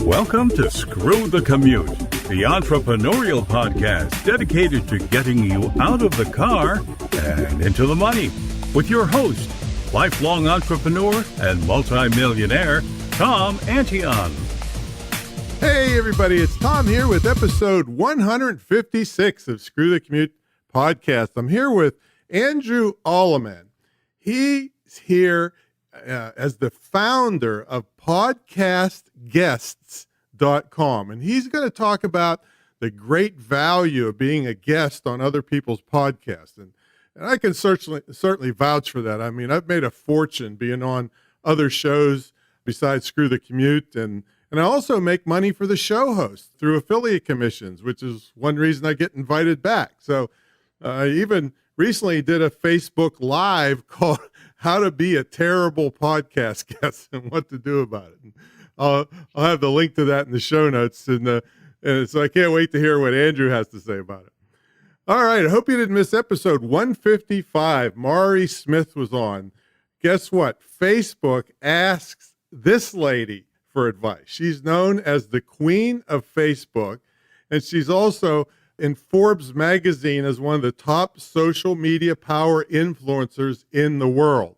Welcome to Screw the Commute, the entrepreneurial podcast dedicated to getting you out of the car and into the money. With your host, lifelong entrepreneur and multimillionaire, Tom Antion. Hey everybody, it's Tom here with episode 156 of Screw the Commute podcast. I'm here with Andrew Allemann. He's here as the founder of podcastguests.com, and he's going to talk about the great value of being a guest on other people's podcasts. And I can certainly vouch for that. I mean, I've made a fortune being on other shows besides Screw the Commute, and I also make money for the show host through affiliate commissions, which is one reason I get invited back. So I even recently did a Facebook Live called How to Be a Terrible Podcast Guest and What to Do About it. And I'll have the link to that in the show notes. And so I can't wait to hear what Andrew has to say about it. All right. I hope you didn't miss episode 155. Mari Smith was on. Guess what? Facebook asks this lady for advice. She's known as the Queen of Facebook, and she's also in Forbes magazine as one of the top social media power influencers in the world.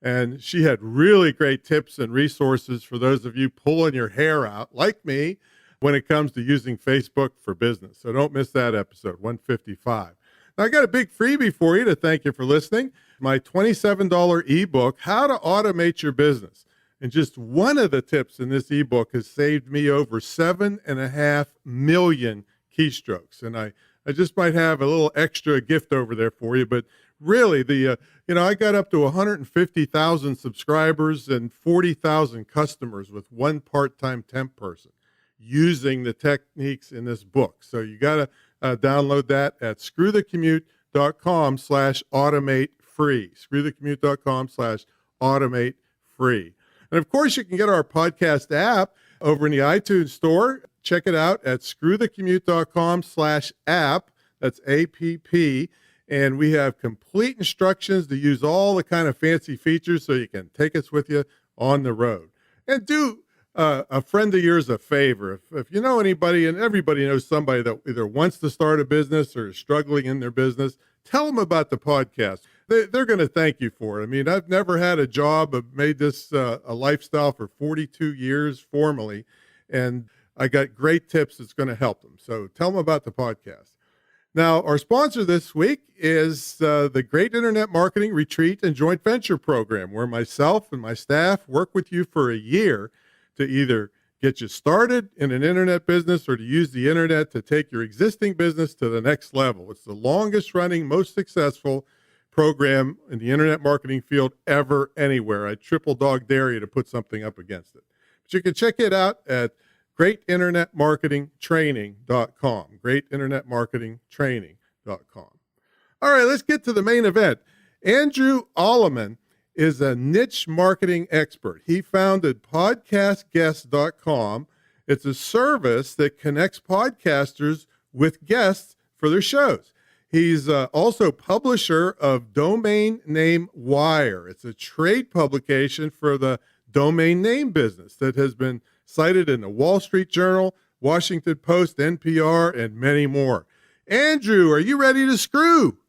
And she had really great tips and resources for those of you pulling your hair out, like me, when it comes to using Facebook for business. So don't miss that episode, 155. Now, I got a big freebie for you to thank you for listening. My $27 ebook, How to Automate Your Business. And just one of the tips in this ebook has saved me over 7.5 million keystrokes. And I just might have a little extra gift over there for you. But really, I got up to 150,000 subscribers and 40,000 customers with one part-time temp person using the techniques in this book. So you got to download that at screwthecommute.com/automate free. Screwthecommute.com/automate free. And of course, you can get our podcast app over in the iTunes store. Check it out at screwthecommute.com/app. That's APP. And we have complete instructions to use all the kind of fancy features so you can take us with you on the road. And do a friend of yours a favor. If you know anybody, and everybody knows somebody that either wants to start a business or is struggling in their business, tell them about the podcast. They're going to thank you for it. I mean, I've never had a job. I've made this a lifestyle for 42 years formally, and I got great tips that's going to help them. So tell them about the podcast. Now, our sponsor this week is the Great Internet Marketing Retreat and Joint Venture Program, where myself and my staff work with you for a year to either get you started in an internet business or to use the internet to take your existing business to the next level. It's the longest running, most successful program in the internet marketing field ever, anywhere. I triple dog dare you to put something up against it. But you can check it out at greatinternetmarketingtraining.com, greatinternetmarketingtraining.com. All right, let's get to the main event. Andrew Allemann is a niche marketing expert. He founded podcastguests.com. It's a service that connects podcasters with guests for their shows. He's also publisher of Domain Name Wire. It's a trade publication for the domain name business that has been cited in the Wall Street Journal, Washington Post, NPR, and many more. Andrew, are you ready to screw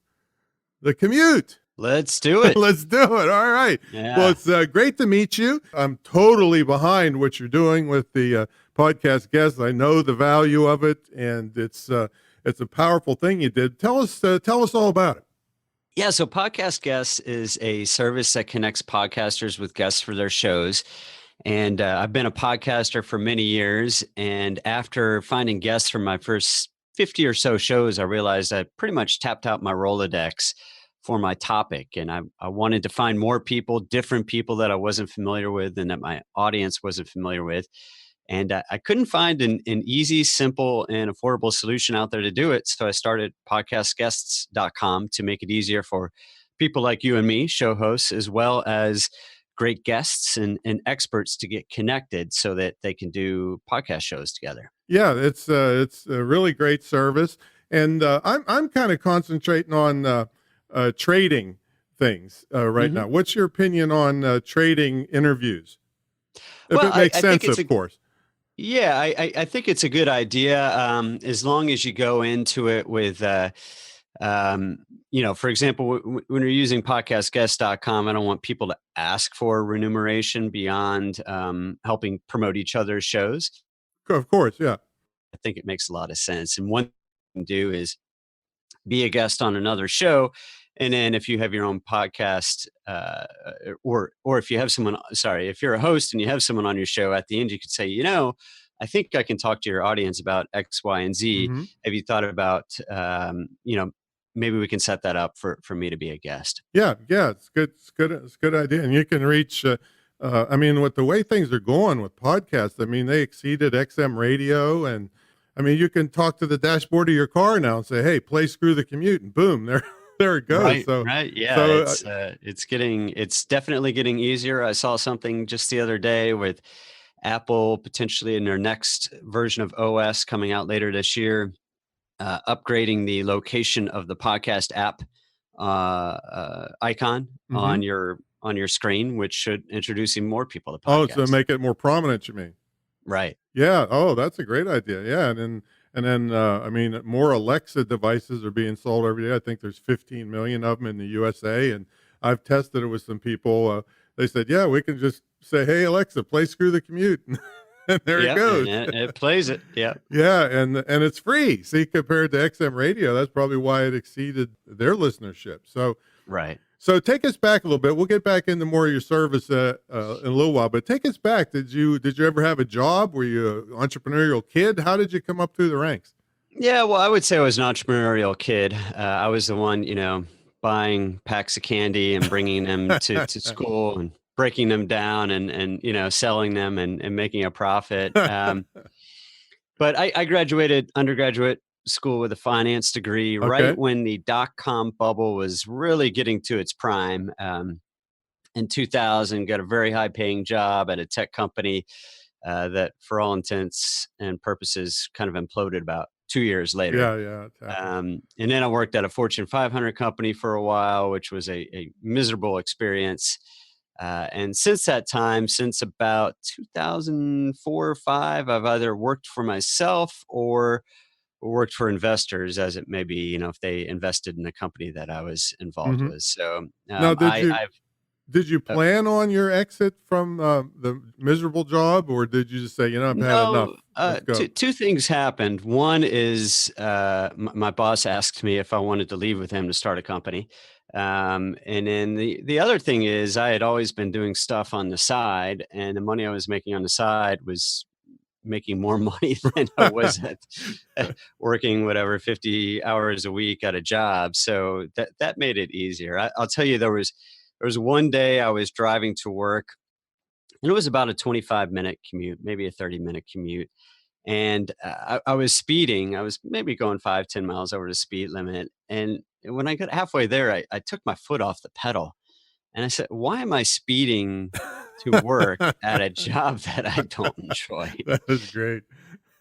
the commute? Let's do it. Let's do it. All right. Yeah. Well, it's great to meet you. I'm totally behind what you're doing with the podcast guests. I know the value of it, and it's a powerful thing you did. Tell us all about it. Yeah. So Podcast Guests is a service that connects podcasters with guests for their shows. And I've been a podcaster for many years. And after finding guests for my first 50 or so shows, I realized I pretty much tapped out my Rolodex for my topic. And I wanted to find more people, different people that I wasn't familiar with and that my audience wasn't familiar with. And I couldn't find an easy, simple, and affordable solution out there to do it. So I started podcastguests.com to make it easier for people like you and me, show hosts, as well as great guests and experts to get connected so that they can do podcast shows together. Yeah, it's a really great service. And I'm kind of concentrating on trading things right now. What's your opinion on trading interviews? If it makes sense, of course. Yeah, I think it's a good idea, as long as you go into it with, for example, when you're using podcastguest.com, I don't want people to ask for remuneration beyond helping promote each other's shows. Of course, yeah. I think it makes a lot of sense. And one thing you can do is be a guest on another show. And then if you have your own podcast, or if you have someone, sorry, if you're a host and you have someone on your show, at the end, you could say, I think I can talk to your audience about X, Y, and Z. Hmm. Have you thought about, maybe we can set that up for me to be a guest? Yeah, yeah, it's good. It's a good idea, and you can reach. I mean, with the way things are going with podcasts, I mean, they exceeded XM radio, and I mean, you can talk to the dashboard of your car now and say, "Hey, play Screw the Commute," and boom, there it goes. Right, So, right. Yeah, so it's definitely getting easier. I saw something just the other day with Apple potentially in their next version of OS coming out later this year, upgrading the location of the podcast app icon hmm on your screen, which should introducing more people to oh, so podcasts. make it more prominent. You mean? Right. Yeah. Oh, that's a great idea. Yeah, and then I mean, more Alexa devices are being sold every day. I think there's 15 million of them in the USA, and I've tested it with some people. They said, yeah, we can just say, "Hey Alexa, play Screw the Commute," and there it Yeah, and goes. it plays it. Yeah. Yeah, and it's free. See, compared to XM radio, that's probably why it exceeded their listenership. Right. So take us back a little bit. We'll get back into more of your service in a little while. But take us back. Did you ever have a job? Were you an entrepreneurial kid? How did you come up through the ranks? Yeah, well, I would say I was an entrepreneurial kid. I was the one, buying packs of candy and bringing them to school and breaking them down and selling them and making a profit. But I graduated undergraduate school with a finance degree right Okay. when the dot-com bubble was really getting to its prime. In 2000, got a very high-paying job at a tech company that, for all intents and purposes, kind of imploded about 2 years later. Yeah, yeah, it happens. And then I worked at a Fortune 500 company for a while, which was a miserable experience. And since that time, since about 2004 or five, I've either worked for myself or worked for investors, as it may be, if they invested in the company that I was involved hmm with. So Now, did you uh, plan on your exit from the miserable job, or did you just say, I've had enough, no, let's go? two things happened. One is my boss asked me if I wanted to leave with him to start a company. And then the other thing is I had always been doing stuff on the side, and the money I was making on the side was making more money than I was at working whatever 50 hours a week at a job. So that made it easier. I'll tell you, there was one day I was driving to work, and it was about a 25-minute commute, maybe a 30-minute commute. And I was speeding. I was maybe going 5, 10 miles over the speed limit. And when I got halfway there, I took my foot off the pedal, and I said, "Why am I speeding to work at a job that I don't enjoy?" That is great.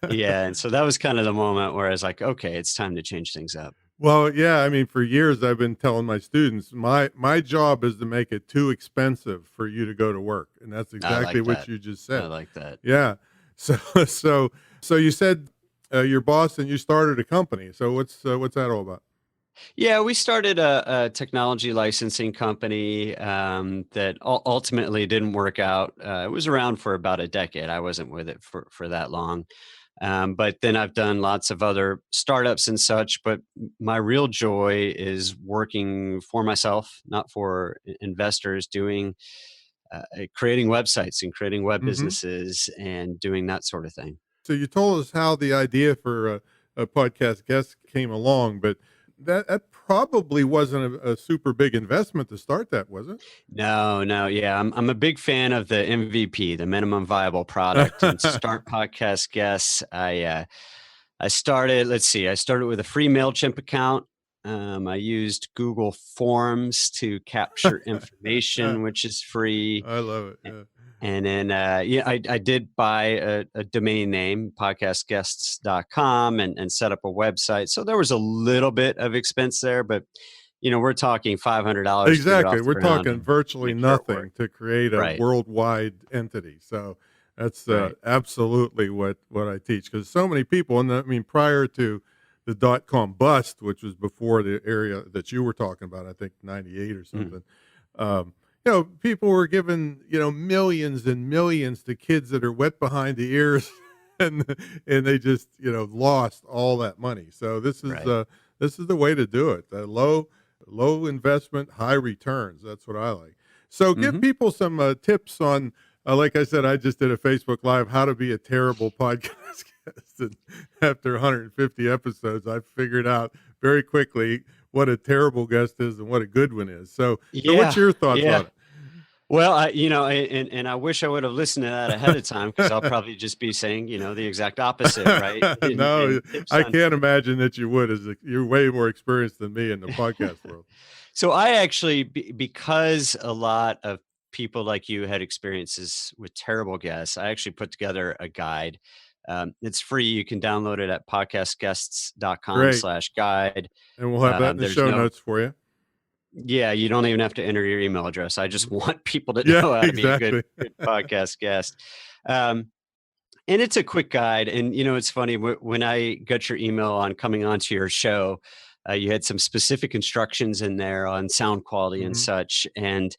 Yeah, and so that was kind of the moment where I was like, "Okay, it's time to change things up." Well, yeah, I mean, for years I've been telling my students, my job is to make it too expensive for you to go to work, and that's I exactly like what that. you just I said. like that. Yeah. So so so you said your boss and you started a company. So what's that all about? Yeah, we started a technology licensing company that ultimately didn't work out. It was around for about a decade. I wasn't with it for that long. But then I've done lots of other startups and such. But my real joy is working for myself, not for investors, doing creating websites and creating web Hmm. businesses and doing that sort of thing. So you told us how the idea for a podcast guest came along, but that probably wasn't a super big investment to start that, was it? No, no, yeah, I'm a big fan of the MVP, the minimum viable product, and to start podcast guests. I started. Let's see, I started with a free Mailchimp account. I used Google Forms to capture information, which is free. I love it. A- Yeah. And then, I did buy a domain name, podcastguests.com, and set up a website. So there was a little bit of expense there, but we're talking $500 to get Exactly. off the We're ground talking and virtually make sure it nothing worked. to create a Right. worldwide entity. So That's Right. absolutely what I teach, because so many people, and I mean, prior to the dot-com bust, which was before the area that you were talking about, I think 98 or Mm. something, people were giving, millions and millions to kids that are wet behind the ears, and they just, lost all that money. So Right. this is the way to do it. Low investment, high returns. That's what I like. So give Hmm. people some tips on, like I said, I just did a Facebook Live, how to be a terrible podcast guest. And after 150 episodes, I figured out very quickly what a terrible guest is and what a good one is. So what's Yeah. your thoughts Yeah. on it? Well, and I wish I would have listened to that ahead of time, because I'll probably just be saying, the exact opposite, right? No, And tips I on. can't imagine that you would. You're way more experienced than me in the podcast world. So I actually, because a lot of people like you had experiences with terrible guests, I actually put together a guide. It's free. You can download it at podcastguests.com Great. slash guide. And we'll have that in the There's show no, notes for you. yeah, you don't even have to enter your email address. I just want people to Yeah, know how to be a exactly. good podcast guest. Um, and it's a quick guide. And, it's funny, when I got your email on coming onto your show, you had some specific instructions in there on sound quality and Hmm. such. And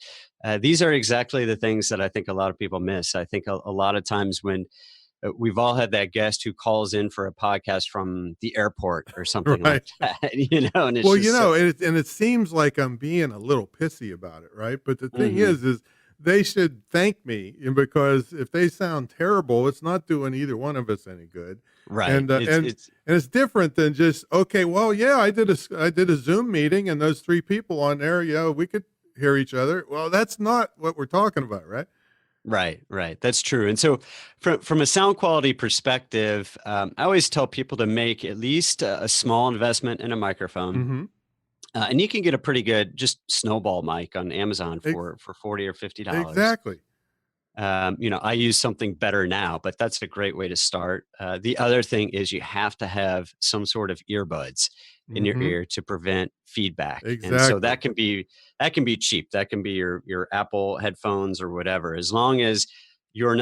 these are exactly the things that I think a lot of people miss. I think a lot of times when we've all had that guest who calls in for a podcast from the airport or something like Right. that, and it's Well, just so, and it seems like I'm being a little pissy about it, right? But the thing mhm, is they should thank me, because if they sound terrible, it's not doing either one of us any good. right. And it's different than just, okay, well, yeah, I did a Zoom meeting and those three people on there, yeah, we could hear each other. Well, that's not what we're talking about, right? Right, right. That's true. And so, from a sound quality perspective, I always tell people to make at least a small investment in a microphone, Mm-hmm. and you can get a pretty good just snowball mic on Amazon Ex- for $40 or $50. exactly. I use something better now, but that's a great way to start. The other thing is you have to have some sort of earbuds in your Mm-hmm. ear to prevent feedback, and so Exactly. that can be cheap. That can be your Apple headphones or whatever. As long as your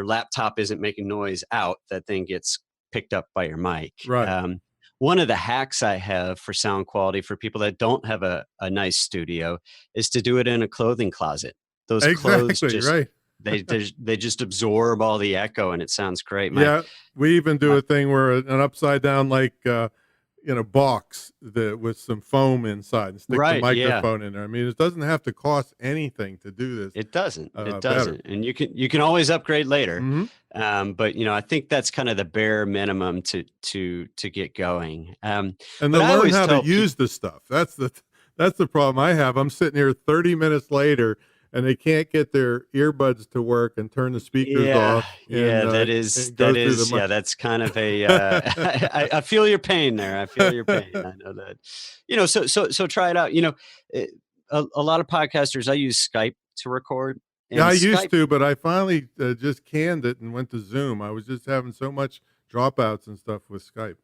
laptop isn't making noise out, that thing gets picked up by your mic. Right. One of the hacks I have for sound quality for people that don't have a nice studio is to do it in a clothing closet. Those clothes Exactly. just Right. they just absorb all the echo, and it sounds great. Yeah, we even do My a thing where an upside down, like, box with some foam inside and stick the right, yeah. microphone in there. I mean, it doesn't have to cost anything to do this It doesn't. It better. doesn't. And you can always upgrade later. Hmm. But I think that's kind of the bare minimum to get going. And But to I learn always how to tell people, use the stuff. That's the problem I have. I'm sitting here 30 minutes later, and they can't get their earbuds to work and turn the speakers yeah, off yeah, and go through the yeah, that's kind of a, I feel your pain there. I feel your pain. I know that, so try it out. Eh, a lot of podcasters, I use Skype to record, Yeah, and I used Skype. to, but I finally just canned it and went to Zoom. I was just having so much dropouts and stuff with Skype.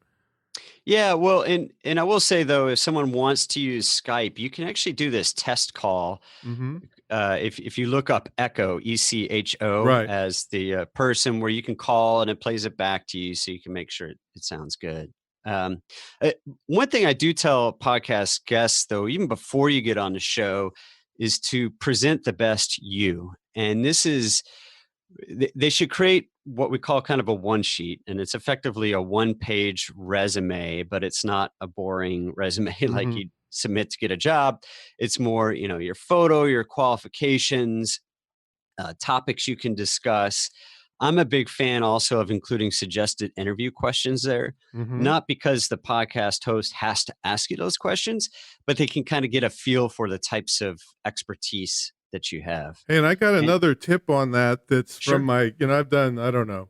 Yeah, well, and I will say though, if someone wants to use Skype, you can actually do this test call. Hmm. If you look up Echo, ECHO, Right. as the person where you can call and it plays it back to you, so you can make sure it sounds good. Um, uh, One thing I do tell podcast guests, though, even before you get on the show, is to present the best you. And this is they should create what we call kind of a one sheet, and it's effectively a one-page resume, but it's not a boring resume like Hmm. you submit to get a job. It's more, your photo, your qualifications, topics you can discuss. I'm a big fan also of including suggested interview questions there, Hmm. not because the podcast host has to ask you those questions, but they can kind of get a feel for the types of expertise that you have. Hey, and I got And another tip on that. That's from sure. my, I've done, I don't know,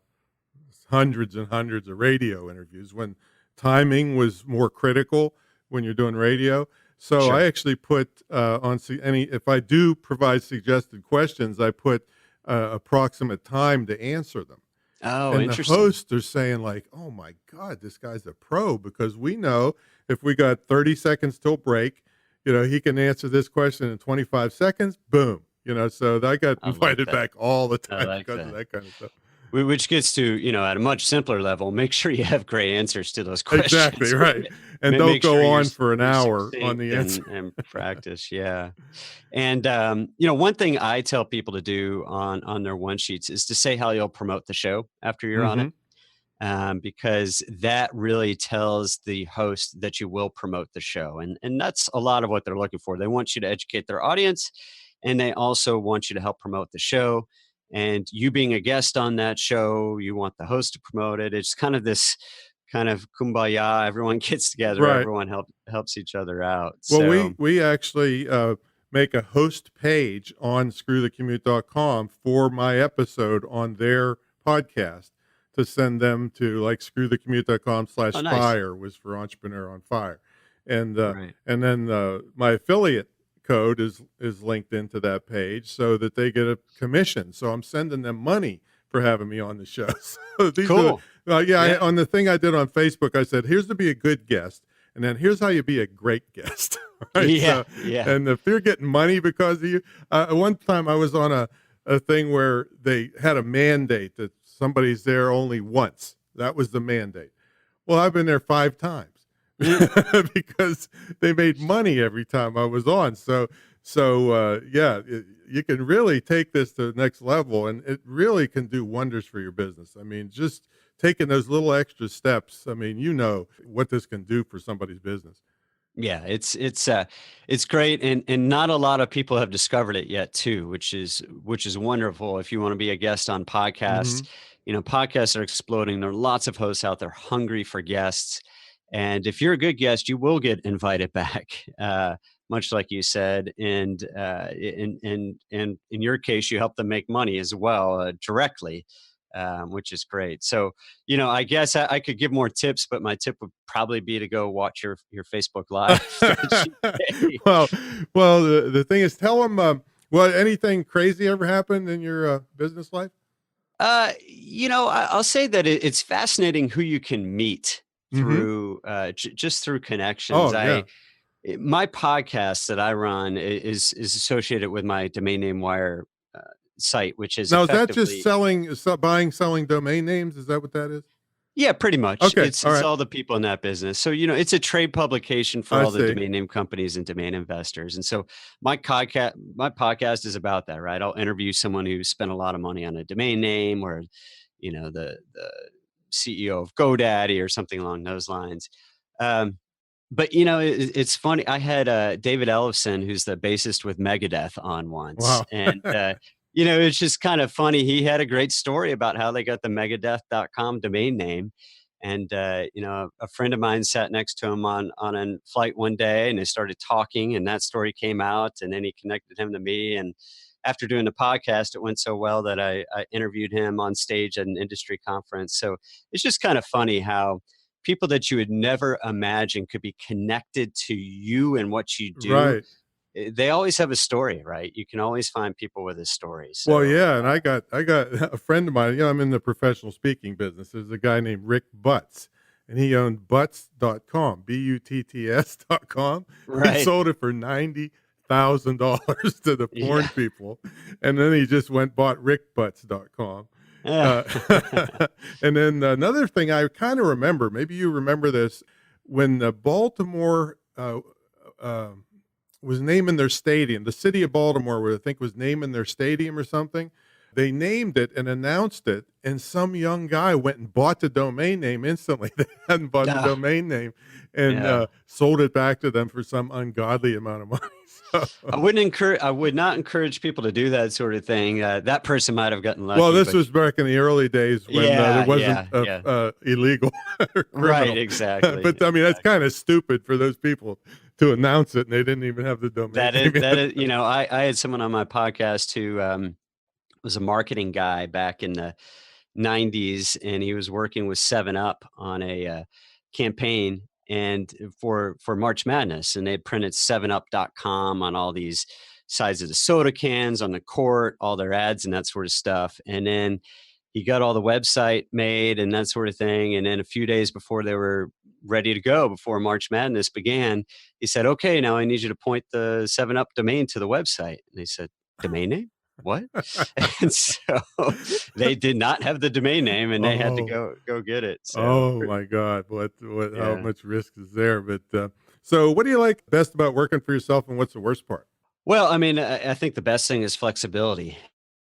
hundreds and hundreds of radio interviews when timing was more critical when you're doing radio. So I Sure. actually put if I do provide suggested questions, I put approximate time to answer them. Oh, And the interesting. hosts are saying, like, "Oh my God, this guy's a pro," because we know if we got 30 seconds till break, he can answer this question in 25 seconds. Boom. So I got I like invited that. back all the I time like because of that. that kind of stuff. Which gets to, at a much simpler level, make sure you have great answers to those Exactly, questions. right. And don't Make sure go on for an you're hour on succinct the answer. and practice. Yeah. And, one thing I tell people to do on their one sheets is to say how you'll promote the show after you're on it. Mhm. Because that really tells the host that you will promote the show. And that's a lot of what they're looking for. They want you to educate their audience, and they also want you to help promote the show. And you being a guest on that show, you want the host to promote it. It's kind of this kind of kumbaya. Everyone gets together, Right. everyone helps each other out. Well, So we actually make a host page on screwthecommute.com for my episode on their podcast to send them to, like, screwthecommute.com oh, nice. /fire was for Entrepreneur on Fire. And Right. then my affiliate code is linked into that page so that they get a commission. So I'm sending them money for having me on the show. So these are Cool. Yeah. on the thing I did on Facebook, I said, here's to be a good guest. And then here's how you be a great guest. Right? Yeah. So, Yeah. and if they're getting money because of you, one time I was on a thing where they had a mandate that somebody's there only once. That was the mandate. Well, I've been there 5 times because they made money every time I was on. So you can really take this to the next level, and it really can do wonders for your business. I mean, just taking those little extra steps. I mean, what this can do for somebody's business. Yeah, it's great, and not a lot of people have discovered it yet too, which is wonderful. If you want to be a guest on podcasts, Mhm. podcasts are exploding. There are lots of hosts out there hungry for guests, and if you're a good guest, you will get invited back. Much like you said, and in your case, you help them make money as well directly, which is great. So I guess I could give more tips, but my tip would probably be to go watch your Facebook Live. that you did. well, the thing is, tell them, anything crazy ever happened in your business life? I'll say that it's fascinating who you can meet Mhm. through just through connections. Oh, yeah. My podcast that I run is associated with my domain name wire site, which is Now, is that just effectively. buying, selling domain names? Is that what that is? Yeah, pretty much. Okay. It's All it's right. all the people in that business. So, it's a trade publication for I all the see. domain name companies and domain investors. And so my podcast is about that, right? I'll interview someone who spent a lot of money on a domain name, or, the CEO of GoDaddy or something along those lines. Um, but it's funny. I had David Ellefson, who's the bassist with Megadeth, on once, Wow. and it's just kind of funny. He had a great story about how they got the Megadeth.com domain name, and a friend of mine sat next to him on a flight one day, and they started talking, and that story came out, and then he connected him to me, and after doing the podcast, it went so well that I interviewed him on stage at an industry conference. So it's just kind of funny how people that you would never imagine could be connected to you and what you do. Right. They always have a story, right? You can always find people with a story. Well, So yeah, and I got a friend of mine, I'm in the professional speaking business. There's a guy named Rick Butts, and he owned butts.com, butts.com. He right. sold it for $90,000 to the porn Yeah. people, and then he just bought rickbutts.com. Yeah. Uh, and then another thing I kind of remember, maybe you remember this, when Baltimore was naming their stadium, the city of Baltimore, I think, was naming their stadium or something. They named it and announced it, and some young guy went and bought the domain name instantly. They hadn't bought the Ah, domain name, and yeah. sold it back to them for some ungodly amount of money. So, I would not encourage people to do that sort of thing. That person might have gotten well, lucky, this but was back in the early days when there yeah, wasn't yeah, yeah. illegal or Right, criminal. exactly. But I mean, that's kind of stupid for those people to announce it, and they didn't even have the domain That name is that yet. is, I had someone on my podcast who was a marketing guy back in the 90s, and he was working with 7 Up on a campaign and for March Madness, and they had printed 7up.com on all these sides of the soda cans, on the court, all their ads and that sort of stuff. And then he got all the website made and that sort of thing. And then a few days before they were ready to go, before March Madness began, he said, "Okay, now I need you to point the 7up domain to the website." And they said, "Domain name?" what? And so they did not have the domain name, and they had to Oh, go get it. So oh my God. How yeah. much risk is there? But so what do you like best about working for yourself and what's the worst part? Well, I mean, I think the best thing is flexibility,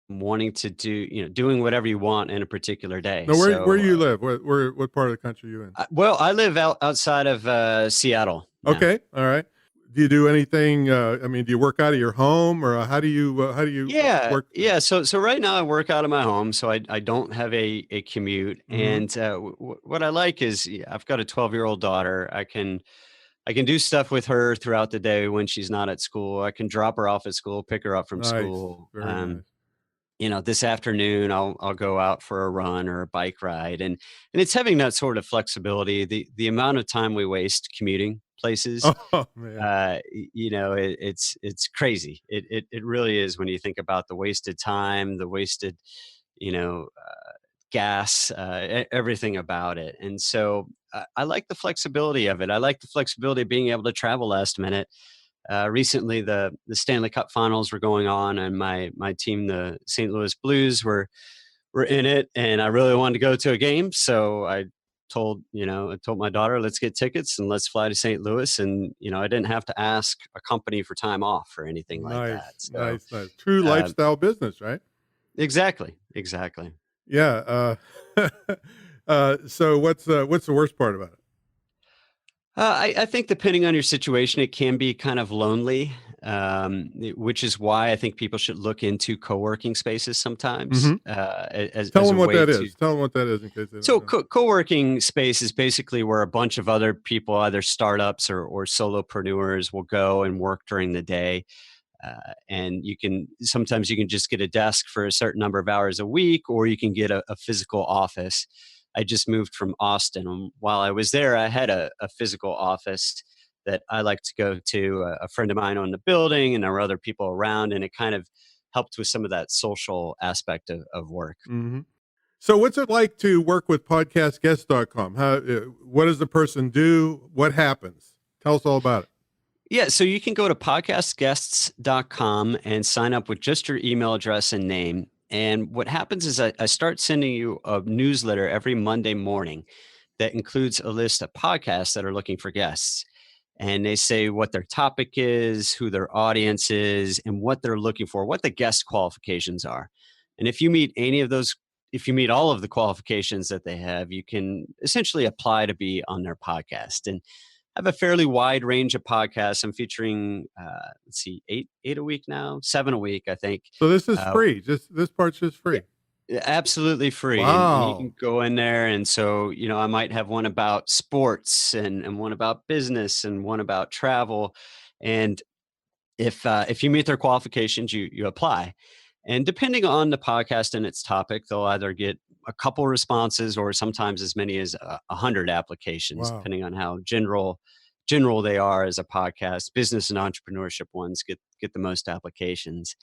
wanting to do, doing whatever you want in a particular day. Now, where So, you live? What part of the country are you in? well, I live outside of Seattle now. Okay. All right. Do you do anything, I mean, do you work out of your home or how do you Yeah, work? yeah. So right now I work out of my home, so I don't have a commute. Mhm. And what I like is I've got a 12-year-old daughter. I can do stuff with her throughout the day when she's not at school. I can drop her off at school, pick her up from Nice. school. Very nice. This afternoon I'll go out for a run or a bike ride, and it's having that sort of flexibility. The amount of time we waste commuting places, Oh, man. it's crazy. It really is when you think about the wasted time, the wasted, gas, everything about it. And so I like the flexibility of it. I like the flexibility of being able to travel last minute. Recently, the Stanley Cup Finals were going on, and my team, the St. Louis Blues, were in it, and I really wanted to go to a game, so I told my daughter, let's get tickets and let's fly to St. Louis, and I didn't have to ask a company for time off or anything like that. Nice. So Nice, nice. True uh, lifestyle business, right? exactly. Yeah, so what's the worst part about it? I think depending on your situation, it can be kind of lonely, which is why I think people should look into co-working spaces sometimes Mhm. Tell as them a what way that to. is. Tell them what that is in case they don't So know. co-working space is basically where a bunch of other people, either startups or solopreneurs, will go and work during the day. And sometimes you can just get a desk for a certain number of hours a week, or you can get a physical office. I just moved from Austin. And while I was there, I had a physical office that I like to go to. A friend of mine owned the building, and there were other people around, and it kind of helped with some of that social aspect of work. Mhm. So what's it like to work with podcastguest.com? What does the person do? What happens? Tell us all about it. Yeah, so you can go to podcastguests.com and sign up with just your email address and name. And what happens is I start sending you a newsletter every Monday morning that includes a list of podcasts that are looking for guests. And they say what their topic is, who their audience is, and what they're looking for, what the guest qualifications are. And if you meet all of the qualifications that they have, you can essentially apply to be on their podcast. And I have a fairly wide range of podcasts. I'm featuring, let's see, eight a week now, 7 a week, I think. So this is Uh, free. Just this part's just yeah, free. yeah, absolutely free. And you Wow. can go in there. And so, I might have one about sports and one about business and one about travel. And if you meet their qualifications, you apply. And depending on the podcast and its topic, they'll either get a couple responses or sometimes as many as 100 applications, Wow. depending on how general they are as a podcast. Business and entrepreneurship ones get the most applications.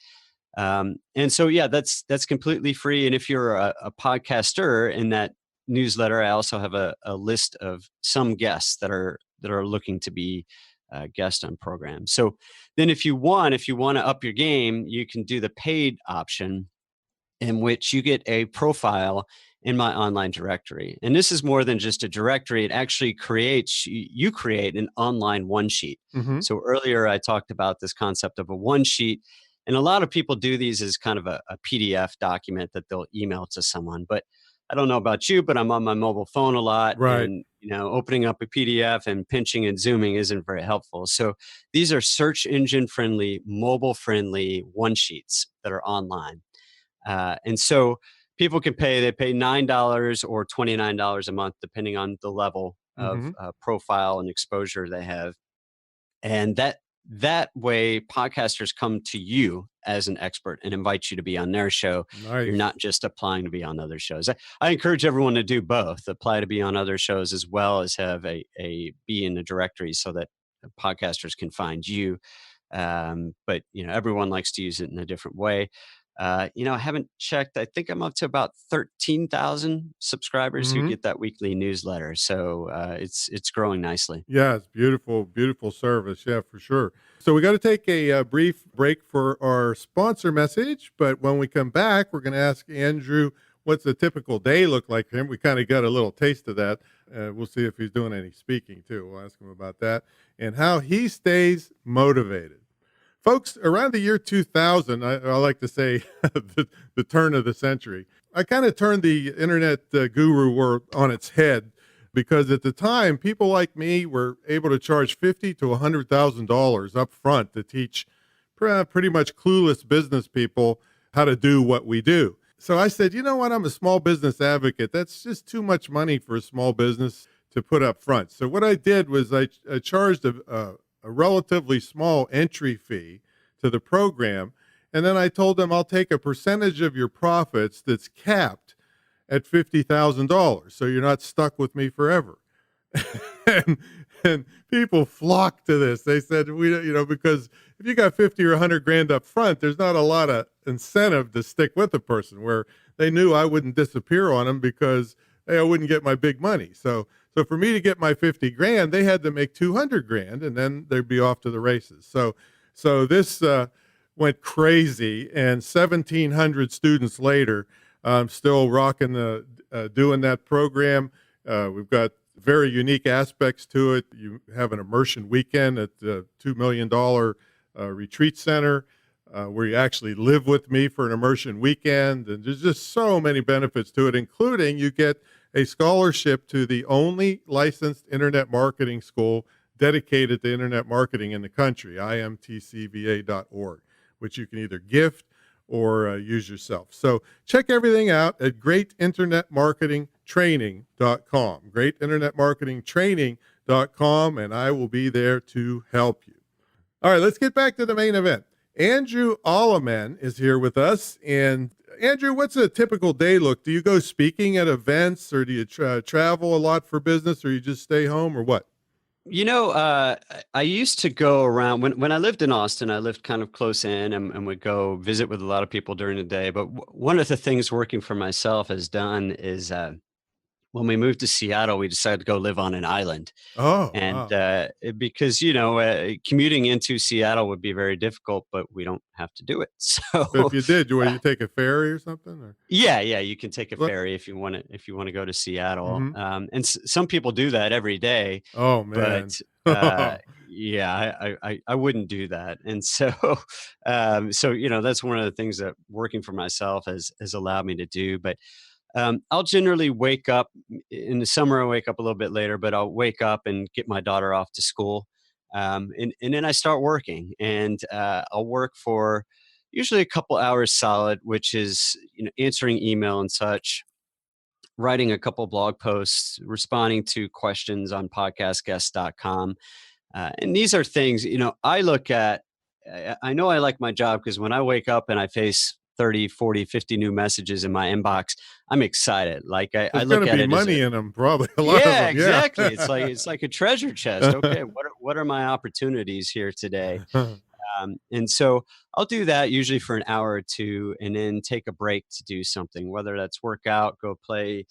And so, yeah, that's completely free. And if you're a podcaster, in that newsletter, I also have a list of some guests that are looking to be guests on programs. So then, if you want to up your game, you can do the paid option, in which you get a profile in my online directory. And this is more than just a directory. It actually you create an online one sheet. Mhm. So earlier I talked about this concept of a one sheet. And a lot of people do these as kind of a PDF document that they'll email to someone. But I don't know about you, but I'm on my mobile phone a lot. Right. And opening up a PDF and pinching and zooming isn't very helpful. So these are search engine friendly, mobile friendly one sheets that are online. And so people they pay $9 or $29 a month, depending on the level of Mhm. profile and exposure they have. And that way, podcasters come to you as an expert and invite you to be on their show. You're Nice. not just applying to be on other shows. I encourage everyone to do both: apply to be on other shows as well as have a be in the directory so that podcasters can find you. But everyone likes to use it in a different way. I haven't checked. I think I'm up to about 13,000 subscribers who Mhm. get that weekly newsletter. So it's growing nicely. Yeah, it's beautiful, beautiful service. Yeah, for sure. So we got to take a brief break for our sponsor message. But when we come back, we're going to ask Andrew what's a typical day look like for him. We kind of got a little taste of that. We'll see if he's doing any speaking too. We'll ask him about that and how he stays motivated. Folks, around the year 2000, I like to say the turn of the century, I kind of turned the internet guru world on its head, because at the time, people like me were able to charge $50,000 to $100,000 up front to teach pretty much clueless business people how to do what we do. So I said, you know what? I'm a small business advocate. That's just too much money for a small business to put up front. So what I did was I charged a relatively small entry fee to the program. And then I told them I'll take a percentage of your profits that's capped at $50,000. So you're not stuck with me forever. and people flocked to this. They said, because if you got 50 or 100 grand up front, there's not a lot of incentive to stick with the person, where they knew I wouldn't disappear on them because I wouldn't get my big money. So for me to get my 50 grand, they had to make 200 grand and then they'd be off to the races. So this went crazy, and 1,700 students later, I'm still rocking doing that program. We've got very unique aspects to it. You have an immersion weekend at the $2 million retreat center where you actually live with me for an immersion weekend. And there's just so many benefits to it, including you get a scholarship to the only licensed internet marketing school dedicated to internet marketing in the country, imtcva.org, which you can either gift or use yourself. So check everything out at greatinternetmarketingtraining.com, greatinternetmarketingtraining.com, and I will be there to help you. All right, let's get back to the main event. Andrew Allemann is here with us. And Andrew, what's a typical day look? Do you go speaking at events, or do you travel a lot for business, or you just stay home, or what? I used to go around when I lived in Austin. I lived kind of close in and would go visit with a lot of people during the day. But one of the things working for myself has done is when we moved to Seattle, we decided to go live on an island. Oh, And wow. because, commuting into Seattle would be very difficult, but we don't have to do it. So if So you did, you take a ferry or something? Or? yeah, you can take a What? ferry if you want to go to Seattle. Mm-hmm. And some people do that every day. Oh, But, man. yeah, I wouldn't do that. And so, that's one of the things that working for myself has allowed me to do. But, I'll generally wake up in the summer. I wake up a little bit later, but I'll wake up and get my daughter off to school. And then I start working, and, I'll work for usually a couple hours solid, which is, answering email and such, writing a couple blog posts, responding to questions on podcastguest.com. And these are things, I look at. I know I like my job because when I wake up and I face 30, 40, 50 new messages in my inbox, I'm excited. Like I There's going look to at be it as money in them, probably a lot of yeah, them. Yeah. exactly. It's like a treasure chest. Okay, what are my opportunities here today? And so I'll do that usually for an hour or two, and then take a break to do something, whether that's work out, go play.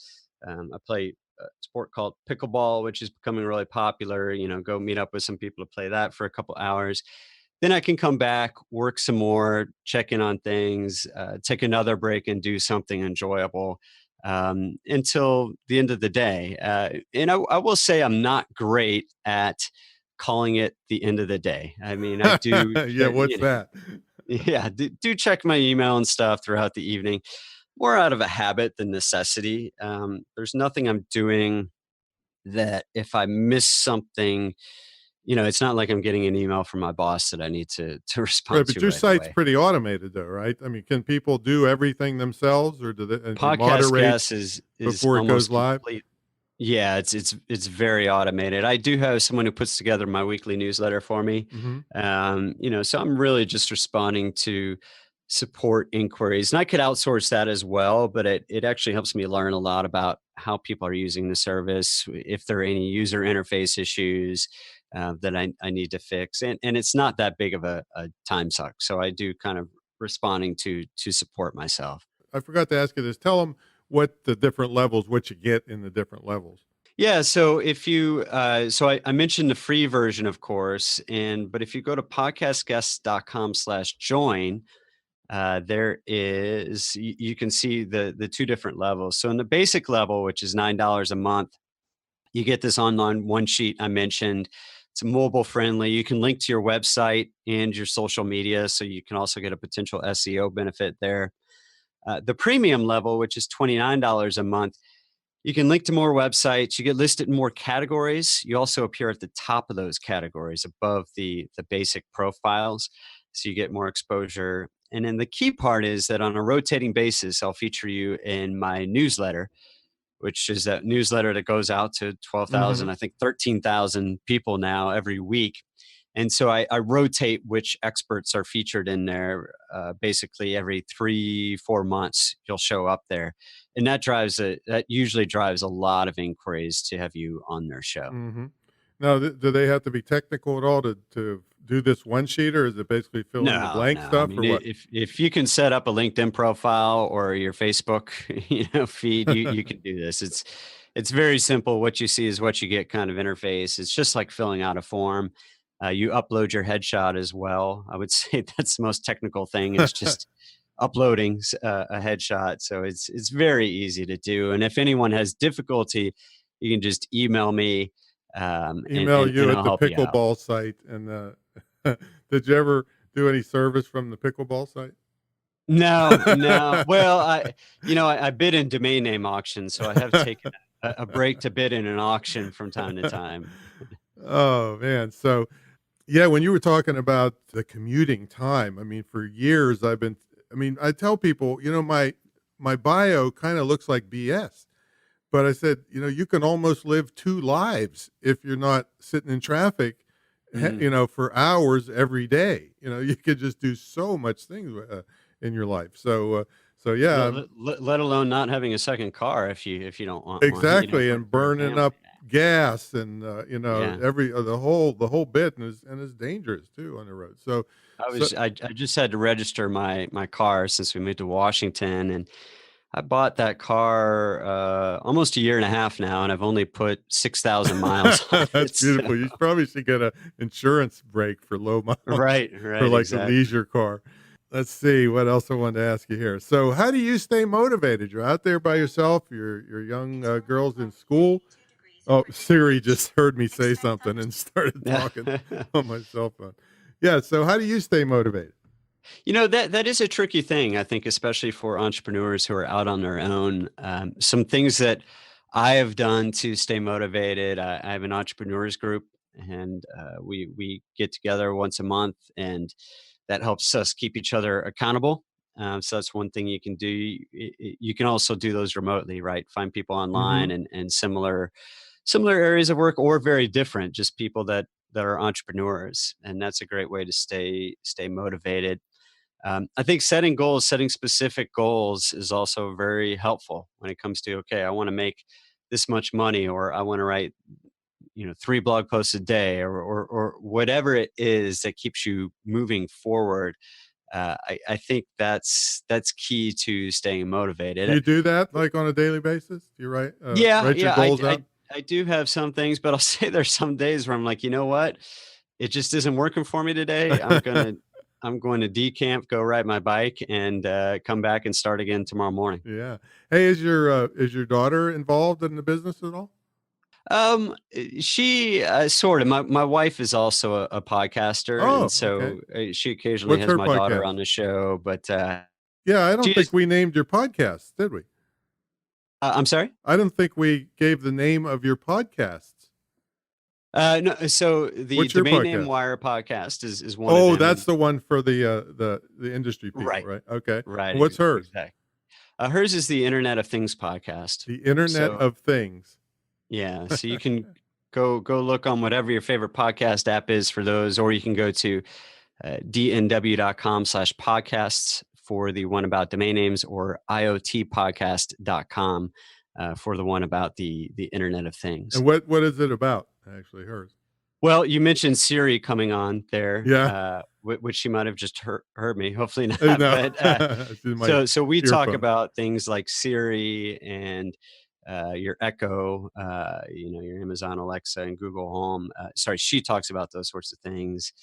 I play a sport called pickleball, which is becoming really popular. Go meet up with some people to play that for a couple hours. Then I can come back, work some more, check in on things, take another break, and do something enjoyable until the end of the day. And I will say I'm not great at calling it the end of the day. I mean, I do, Yeah, what's that? yeah, do check my email and stuff throughout the evening, more out of a habit than necessity. There's nothing I'm doing that if I miss something, it's not like I'm getting an email from my boss that I need to Right, respond but to your right site's away. pretty automated, though, right? I mean, can people do everything themselves, or do you Podcast moderate guest is before it goes almost live? complete. Yeah, it's very automated. I do have someone who puts together my weekly newsletter for me. Mm-hmm. So I'm really just responding to support inquiries. And I could outsource that as well, but it actually helps me learn a lot about how people are using the service, if there are any user interface issues that I need to fix. And it's not that big of a time suck. So I do kind of responding to support myself. I forgot to ask you this. Tell them what the different levels, what you get in the different levels. Yeah. So if you, I mentioned the free version, of course, but if you go to podcastguests.com/join, there is, you can see the two different levels. So in the basic level, which is $9 a month, you get this online one sheet I mentioned. It's mobile friendly. You can link to your website and your social media. So you can also get a potential SEO benefit there. The premium level, which is $29 a month, you can link to more websites. You get listed in more categories. You also appear at the top of those categories above the basic profiles. So you get more exposure. And then the key part is that on a rotating basis, I'll feature you in my newsletter, which is that newsletter that goes out to 12,000, Hmm. I think 13,000 people now every week. And so I rotate which experts are featured in there. Basically, every 3-4 months, you'll show up there, and that usually drives a lot of inquiries to have you on their show. Hmm. Now, do they have to be technical at all to do this one sheet, or is it basically fill in the No, blank no. I stuff, mean, or what? if you can set up a LinkedIn profile or your Facebook, feed, you can do this. It's very simple. What you see is what you get kind of interface. It's just like filling out a form. You upload your headshot as well. I would say that's the most technical thing, is just uploading a headshot. So it's very easy to do. And if anyone has difficulty, you can just email me, and, Email and you and at I'll the help you out. pickleball site, and did you ever do any service from the pickleball site? No, no. Well, I bid in domain name auctions, so I have taken a break to bid in an auction from time to time. Oh, man. So, yeah, when you were talking about the commuting time, I mean, for years I tell people, my bio kind of looks like BS, but I said, you can almost live two lives if you're not sitting in traffic, Mm. for hours every day. You could just do so much things in your life. So yeah, Let alone not having a second car if you don't want one, exactly, for and for your burning family. up gas and Yeah. every the whole bit, and it's dangerous too on the road. So I just had to register my car since we moved to Washington, and I bought that car almost a year and a half now, and I've only put 6,000 miles on that's it. So beautiful. You probably should get a insurance break for low mileage right, for right, like a exactly. leisure car. Let's see what else I wanted to ask you here. So, how do you stay motivated? You're out there by yourself. Your young girls in school. Oh, Siri just heard me say something and started talking on my cell phone. Yeah. So, how do you stay motivated? That is a tricky thing, I think, especially for entrepreneurs who are out on their own. Some things that I have done to stay motivated. I have an entrepreneurs group, and we get together once a month, and that helps us keep each other accountable. So that's one thing you can do. You can also do those remotely, right? Find people online Hmm. and similar areas of work, or very different, just people that are entrepreneurs, and that's a great way to stay motivated. I think setting specific goals is also very helpful when it comes to, okay, I want to make this much money, or I want to write, 3 blog posts a day, or whatever it is that keeps you moving forward. I think that's key to staying Do motivated. you do that like on a daily basis? Do you write Yeah, write your yeah, goals out? I do have some things, but I'll say there's some days where I'm like, you know what? It just isn't working for me today. I'm going to decamp, go ride my bike, and come back and start again tomorrow morning. Yeah. Hey, is your daughter involved in the business at all? She sort of. My wife is also a podcaster, and Oh, okay. so she occasionally What's has her my daughter podcast? on the show. But Yeah, I don't think she's. we named your podcast, did we? I'm sorry. I don't think we gave the name of your podcasts. No, so the What's your Domain Name podcast? Wire podcast is one of Oh, them, that's and the one for the industry people, right, right? Okay. right, And what's hers? exactly. Hers is the Internet of Things podcast. The Internet So of Things. yeah, so you can go look on whatever your favorite podcast app is for those, or you can go to dnw.com/podcasts for the one about domain names, or iotpodcast.com for the one about the Internet of Things. And what is it about? Actually, hers. Well, you mentioned Siri coming on there, Yeah. which she might have just heard me. Hopefully not. No. But It's in my so we talk earphone. about things like Siri and your Echo, your Amazon Alexa and Google Home. Sorry, she talks about those sorts of things.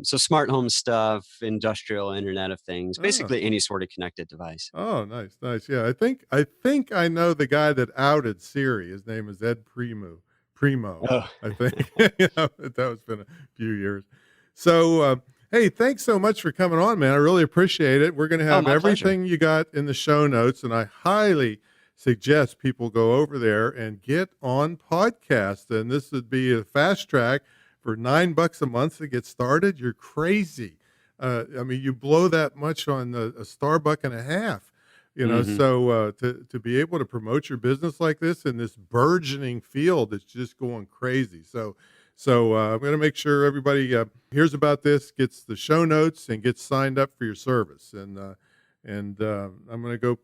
So smart home stuff, industrial Internet of Things, Oh, basically any sort of connected device. oh, nice, nice. Yeah, I think I know the guy that outed Siri. His name is Ed Primo. Primo, Oh, I think. That was been a few years. So, hey, thanks so much for coming on, man. I really appreciate it. We're going to oh, have my pleasure. everything you got in the show notes, and I highly suggest people go over there and get on podcast. And this would be a fast track for $9 a month to get started. You're crazy. I mean, you blow that much on a Starbucks and a half, Hmm. so to be able to promote your business like this in this burgeoning field, it's just going crazy. So I'm going to make sure everybody hears about this, gets the show notes, and gets signed up for your service. And I'm going to go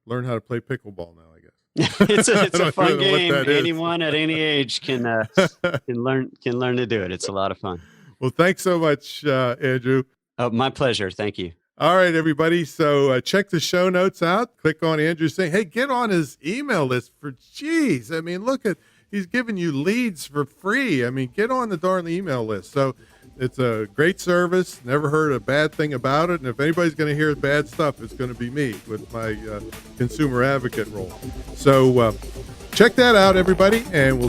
learn how to play pickleball now, I guess. It's I a don't fun even know what game. that is. Anyone at any age can learn to do it. It's a lot of fun. Well, thanks so much, Andrew. Oh, my pleasure. Thank you. All right, everybody. So check the show notes out. Click on Andrew's thing. Hey, get on his email list geez. I mean, he's giving you leads for free. I mean, get on the darn email list. So it's a great service. Never heard a bad thing about it. And if anybody's going to hear bad stuff, it's going to be me with my consumer advocate role. So check that out, everybody. And we'll